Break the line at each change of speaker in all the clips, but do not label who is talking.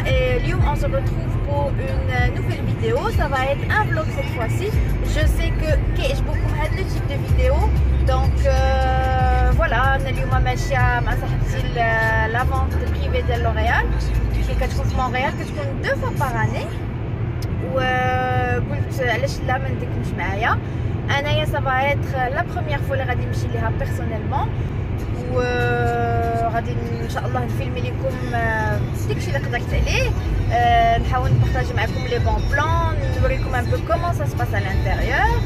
et اليوم on se retrouve pour une nouvelle vidéo. Ça va être un vlog cette fois-ci. Je sais que كيعجبكم هذا le type de vidéo. Donc voilà, أنا اليوم ماشية مع صاحبتي la vente privée de L'Oréal اللي كتكون في مونريال، كتكون 2 fois par année. وقلت علاش لا ما نديكمش معايا انايا. ça va être la première fois اللي غادي نمشي ليها personnellement، وغادي ان شاء الله نفيلمي لكم داكشي اللي قدرت عليه، نحاول نبارطاجي معكم لي بون بلان، نوريكم ان بو كومون سا سباس على الانتيريور.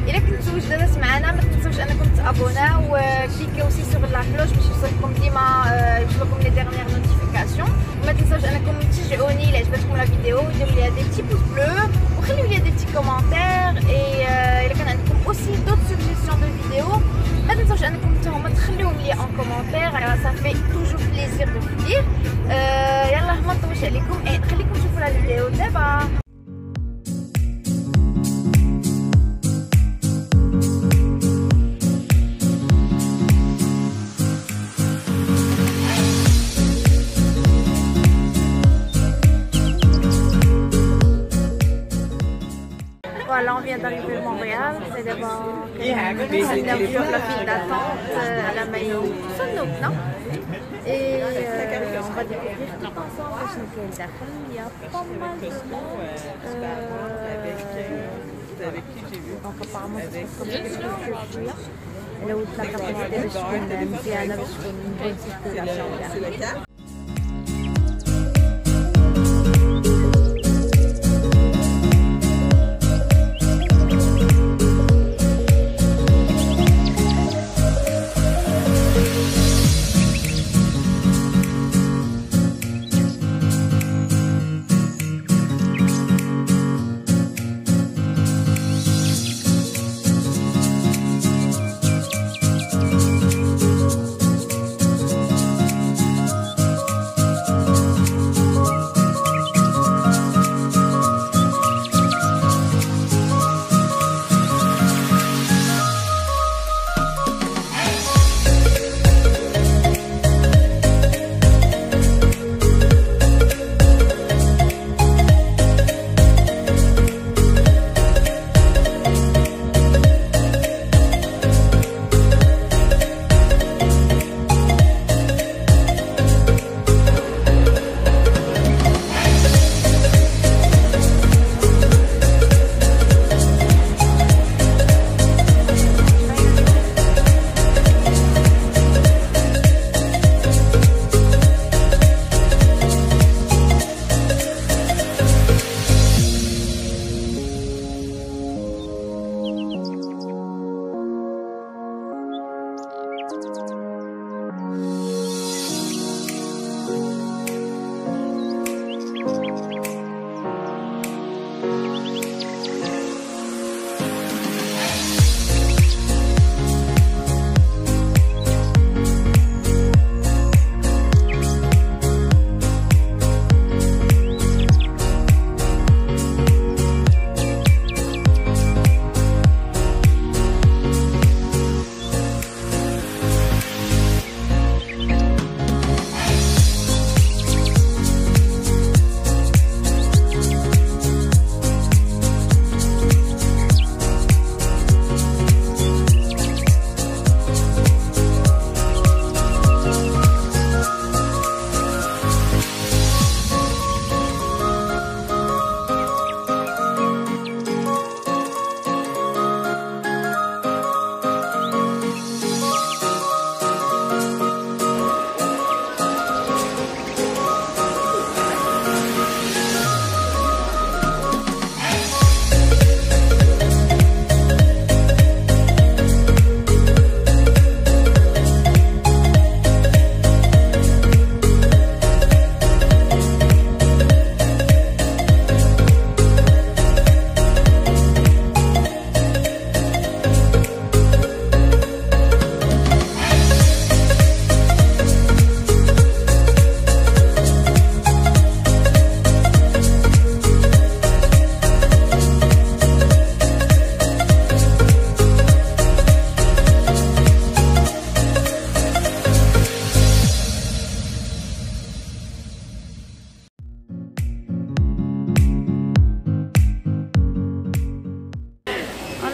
الا كنتو جداد معنا ما تنسوش انكم تابوناو وكليكيو اوسي سور لا كلوش باش يوصلكم ديما يوصلكم لي ديرنيير نوتيفيكاسيون. وما تنسوش انكم تشجعوني الا عجبتكم لا فيديو، وديروا لي دي بتي بوز بلو وخليو لي دي بتي كومونتير. اي الا كان عندكم اوسي دوت سوجيسيون دو فيديو ما تنسوش انكم نتوما تخليوهم لي ان كومونتير، ça fait toujours plaisir de vous lire. يلا ما نطولش عليكم، خليكم تشوفوا لا فيديو دابا. Voilà, on vient d'arriver à Montréal, c'est devant la file d'attente à la Mayo Sonnouk, non? Et on va découvrir tout ensemble. Il y a pas mal de monde. Donc apparemment c'est comme ça que je suis là. Là où la capacité de تكون une bonne circulation.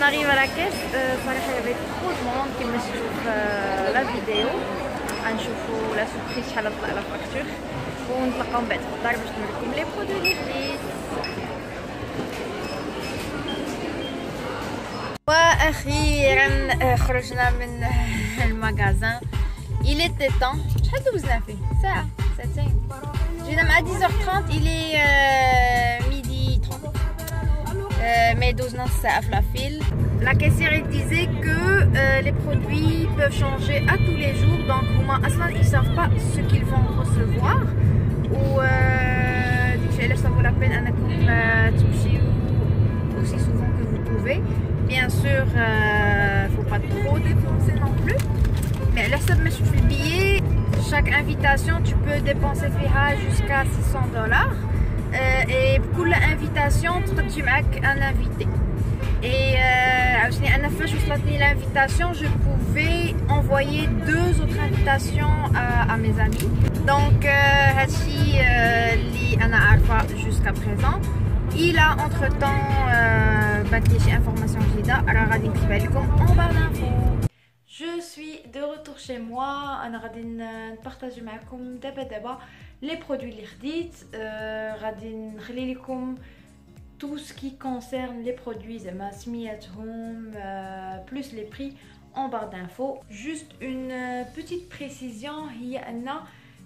arrive à la caisse. صراحة il y avait trop de monde كما شفتوا في la vidéo. غنشوفوا la surprise شحال طلع la facture ونتلاقاو من بعد في الدار باش نوريكم لي برودوي اللي خديت. واخيرا خرجنا من المغازان. il était temps. شحال دوزنا فيه؟ ساعة ساعتين. جينا مع 10h30. il est midi 30. mais دوزنا الساعة في la file. La caissière disait que les produits peuvent changer à tous les jours, donc ils ne savent pas ce qu'ils vont recevoir. Ou ça vaut la peine aussi souvent que vous pouvez. Bien sûr, il ne faut pas trop dépenser non plus. Mais là, ça me fait le billet. Chaque invitation, tu peux dépenser jusqu'à $600. Et pour l'invitation, tu as un invité. Et l'invitation, je pouvais envoyer 2 autres invitations à mes amis. Donc, jusqu'à présent. Il a entre-temps des informations en barre d'infos. Je suis de retour chez moi. Je vais partager avec vous les produits اللي خديت. غادي نخلي لكم tout ce qui concerne les produits زعما سمياتهم plus les prix en barre d'infos. Juste une petite précision هي أن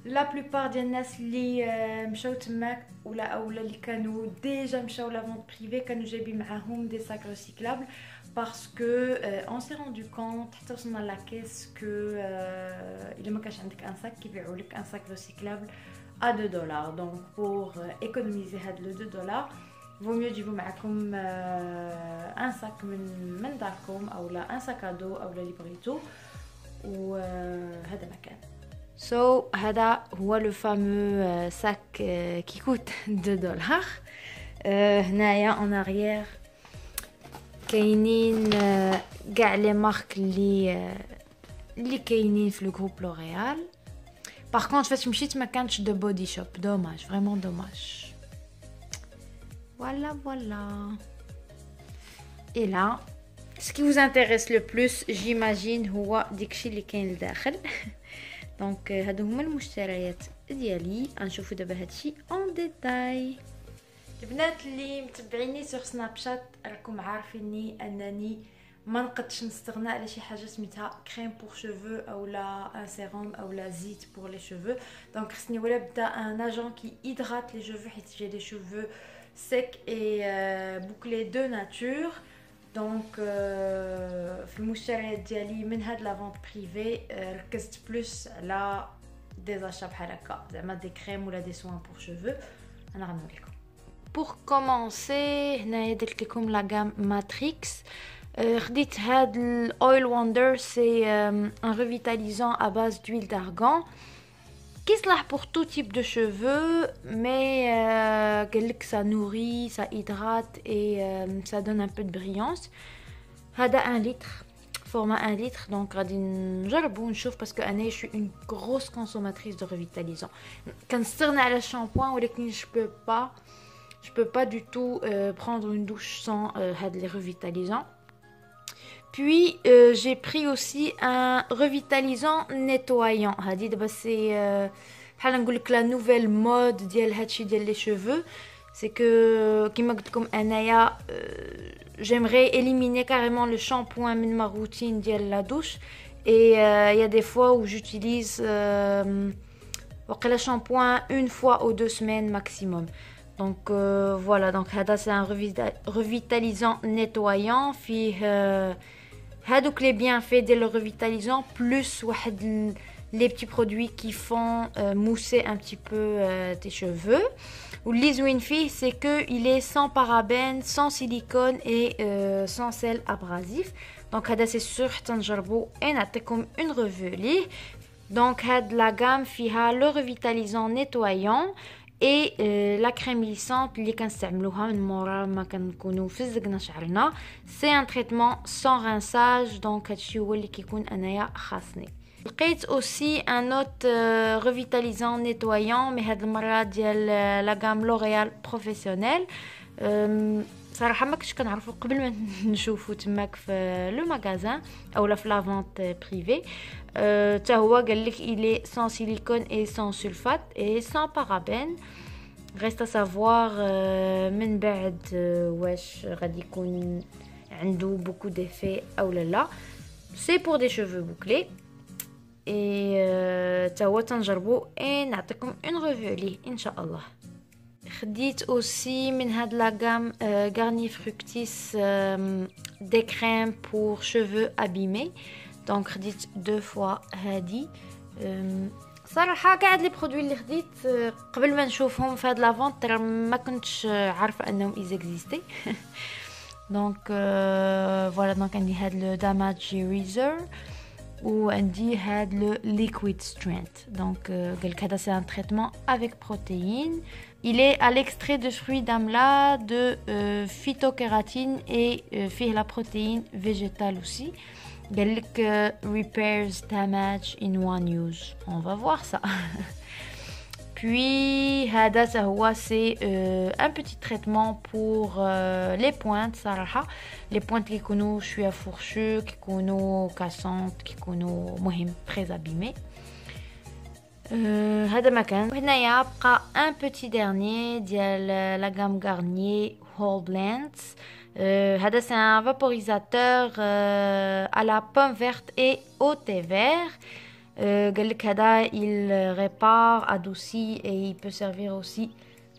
la plupart ديال الناس اللي مشاو تماك ولا اللي كانوا ديجا مشاو لا فونت بريفي كانوا جايبين معاهم دي ساك ريسيكلابل parce que on s'est rendu compte حتى وصلنا لا كيس que الا ما كانش عندك ان ساك كيبيعوا لك ان ساك ريسيكلابل à $2. Donc pour économiser le $2, vaut mieux تجيبوا معكم un sac من داركم او لا un sac à dos او لا ليبريتو وهذا مكان. So هذا هو le fameux sac qui coûte $2. هنايا en arrière كاينين كاع لي مارك اللي كاينين في الجروب لوريال. Par contre, فاش مشيت ما كانش de body shop. Dommage, vraiment dommage. Voilà. Et là, ce qui vous intéresse le plus, j'imagine, هو داكشي اللي كاين لداخل. دونك هادو هما المشتريات ديالي. غنشوفوا دابا هادشي اون ديتاي. البنات اللي متبعيني سور سناب شات راكم عارفيني انني ما نقدش نستغنى على شي حاجه سميتها كريم بور شوفو اولا ان سيروم اولا زيت بور لي شوفو. دونك خصني ولا بدا ان اجون كي هيدرات لي شوفو حيت جي دي شوفو سيك اي بوكلي دو ناتور. دونك في المشتريات ديالي من هاد لا فونت بريفي ركزت بلوس على دي زاشا بحال هكا زعما دي كريم ولا دي سوان بور شوفو. انا غنوريكم. Pour commencer, هنايا درت لكم لا غام ماتريكس. خديت هاد الاويل وندر. سي ان ريفيتاليزون à base d'huile d'argan كيصلح pour tout type de cheveux, mais قالك ça nourrit, ça hydrate et ça donne un peu de brillance. هذا 1 litre format 1 litre. donc غادي نجربو نشوف باسكو انا je suis une grosse consommatrice de revitalisant. كنستغنى على الشامبوان ولكن je peux pas du tout prendre une douche sans les revitalisants. Puis j'ai pris aussi un revitalisant nettoyant. C'est la nouvelle mode ديال هادشي ديال les cheveux. C'est que كيما قلت لكم انايا j'aimerais éliminer carrément le shampoing من ma routine ديال la douche. Et il y a des fois où j'utilise وقيلا shampoing une fois ou 2 semaines maximum. Donc voilà, donc هذا c'est un revitalisant nettoyant فيه هادوك les bienfaits ديال le revitalisant plus واحد les petits produits qui font mousser un petit peu tes cheveux. Ou اللي زوين فيه c'est que il est sans parabènes, sans silicone et sans sel abrasif. Donc هذا c'est sûr حتى نجربو et نعطيكم une revue ليه. Donc هاد la gamme فيها le revitalisant nettoyant et la crème lissante اللي كنستعملوها من مورا ما كنكونوا فزقنا شعرنا. سي ان تريتمون سان رانساج. دونك هادشي هو اللي كيكون انايا خاصني. لقيت اوسي ان اوت ريفيتاليزون نيتوايون مي هاد المره ديال لا غام لوريال بروفيسيونيل.
صراحه ما كنتش كنعرفو قبل ما نشوفو تماك في لو ماغازان اولا في لا فونت بريفي. حتى هو قال لك il est sans silicone et sans sulfate et sans parabènes. reste à savoir من بعد واش غادي يكون عنده beaucoup d'effets او لا. c'est pour des cheveux bouclés et حتى هو تنجربو et نعطيكم une review عليه ان شاء الله. خديت aussi من هاد لا غام Garnier Fructis des crèmes pour cheveux abîmés. دونك خديت 2 فوا هادي. صراحه كاع هاد لي برودوي اللي خديت قبل ما نشوفهم في هاد لا فونت ما كنتش عارفه انهم ايزيكزيستي. دونك فوالا دونك عندي هاد لو داماج ريزر وعندي هاد لو liquid strength. donc قالك هذا c'est un traitement avec protéines. il est à l'extrait de fruits d'amla de phytokératine et فيه la protéine végétale aussi. قالك repairs damage in one use. on va voir ça. puis هذا هو c'est un petit traitement pour les pointes صراحة. les pointes كيكونوا شويه fourchues كيكونوا cassantes كيكونوا مهم très abîmés. هذا ما كان. وهنايا بقى un petit dernier ديال la gamme Garnier Whole Blends. هذا c'est un vaporisateur à la pomme verte et au thé vert. قالك هذا il répare, adoucit et il peut servir aussi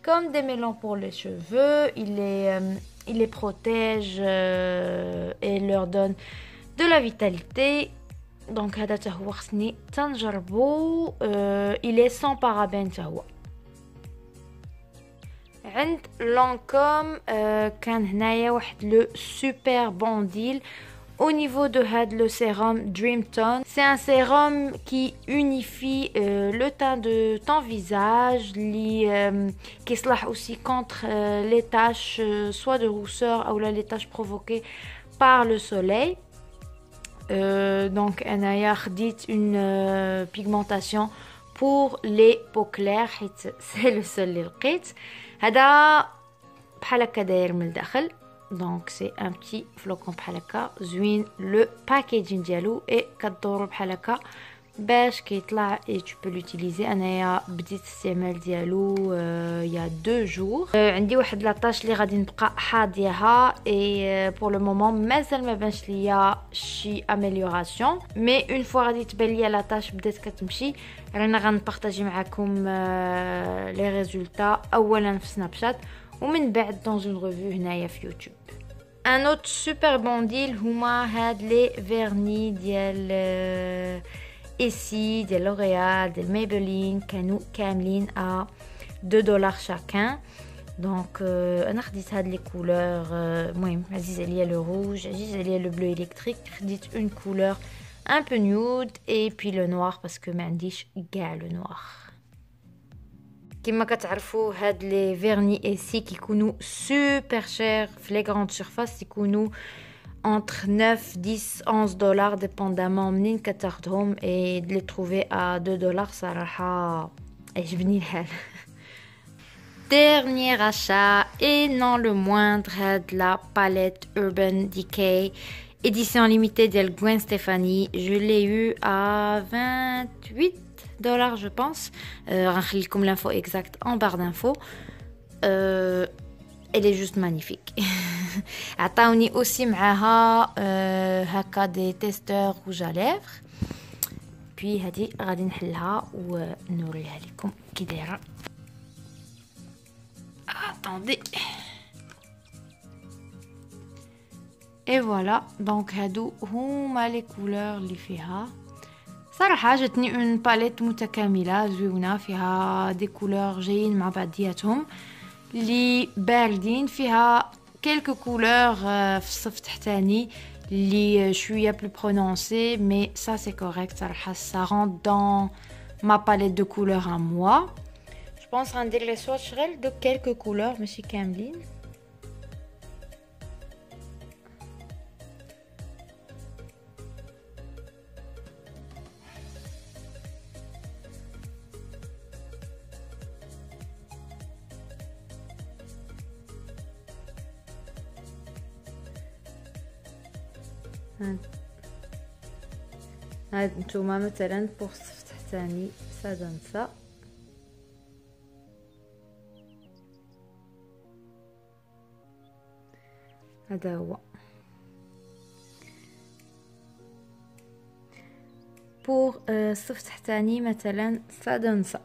comme des mélans pour les cheveux. il les protège et leur donne de la vitalité. donc هذا حتى هو خصني تنجربو. il est sans parabènes حتى هو. عند لونكوم كان هنايا واحد لو سوبر بون ديل au niveau de le sérum Dream Tone. c'est un sérum qui unifie le teint de ton visage, qui يصلح aussi contre les taches soit de rousseur ou les taches provoquées par le soleil. donc انايا خديت une pigmentation pour les peaux claires حيت c'est le seul اللي لقيت. هذا بحال هكا داير من الداخل. donc c'est un petit flocon بحال هكا زوين. لو باكيجين ديالو اي كدورو بحال هكا باش كيطلع et tu peux l'utiliser. انايا بديت الاستعمال ديالو يا 2 jours. عندي واحد لاطاش اللي غادي نبقى حاضيها et pour le moment مازال ما بانش ليا شي امélioration mais une fois غادي تبان ليا لاطاش بدات كتمشي رانا غنبارطاجي معكم لي ريزولطا اولا في سناب شات ومن بعد dans une revue هنايا في يوتيوب. un autre super bon deal هما هاد لي فيرني ديال ici ديال لوريال ديال ميبلين كانوا كاملين à $2 chacun. donc انا خديت هاد لي كولور. المهم عزيز عليا لو روج عزيز عليا لو بلو الكتريك. خديت une couleur un peu nude et puis le noir parce que ما عنديش كاع le noir. كما كتعرفوا هاد لي فيرني ايسي كيكونوا سوبر شير في لي غراند سيرفاس. يكونوا entre 9, 10, 11 dollars dépendamment منين كتاخدهم et de les trouver à 2 dollars صراحة عجبني الحال. dernier achat et non le moindre هاد la palette Urban Decay édition limitée ديال Gwen Stefani. je l'ai eu à 28 dollars je pense. غنخلي لكم l'info exacte en barre d'infos. elle est juste magnifique. عطاوني aussi معاها هكا دي تيستور روج à lèvres. puis هادي غادي نحلها ونوريها لكم كي دايره. attendez. et voilà donc هادو هما لي كولور اللي فيها. صراحه جاتني اون باليت متكامله زوينه فيها دي كولور جايين مع بعضياتهم اللي باردين. فيها quelques couleurs في الصف التحتاني اللي شويه plus prononcées mais ça c'est correct صراحه. ça rentre dans ma palette de couleurs à moi. je pense غندير لي swatch غير de quelques couleurs ماشي كاملين. هاد نتوما مثلا بوغ الصف التحتاني سادنسا هذا هو. بوغ الصف التحتاني مثلا سادنسا.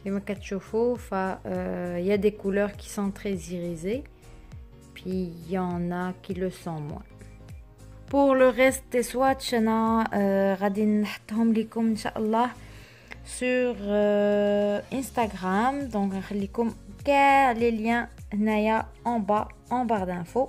كما كتشوفوا il y a des couleurs qui sont très irisées puis il y en a qui le sont moins. Pour le reste des swatchs انا غادي نحطهم لكم ان شاء الله sur Instagram, donc غنخليكم كاع les liens هنايا en bas en barre d'infos.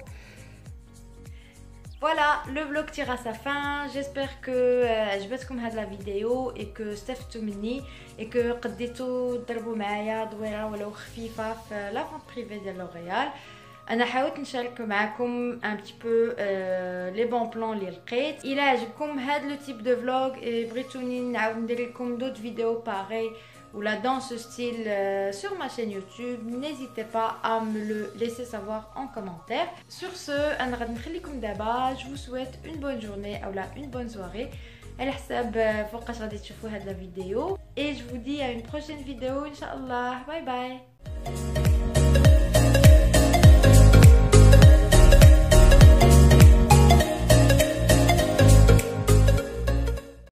Voilà, le vlog tire à sa fin. J'espère que عجبتكم هاد la vidéo et que استفدتوا مني et que قديتوا تضربوا معايا دويره ولو خفيفه في لا فونت بريفي ديال لوريال. انا حاولت نشارك معكم un petit peu les bons plans اللي لقيت. الا عجبكم هاد لو تيب دو فلوغ بغيتوني نعاود ندير لكم دوت فيديو باغي ou là dans ce style sur ma chaîne YouTube, n'hésitez pas à me le laisser savoir en commentaire. Sur ce, أنا غادي نخليكم دابا. Je vous souhaite une bonne journée ou là une bonne soirée. على حساب فوقاش غادي تشوفوا هاد la vidéo. Et je vous dis à une prochaine vidéo, Inch'Allah. Bye bye.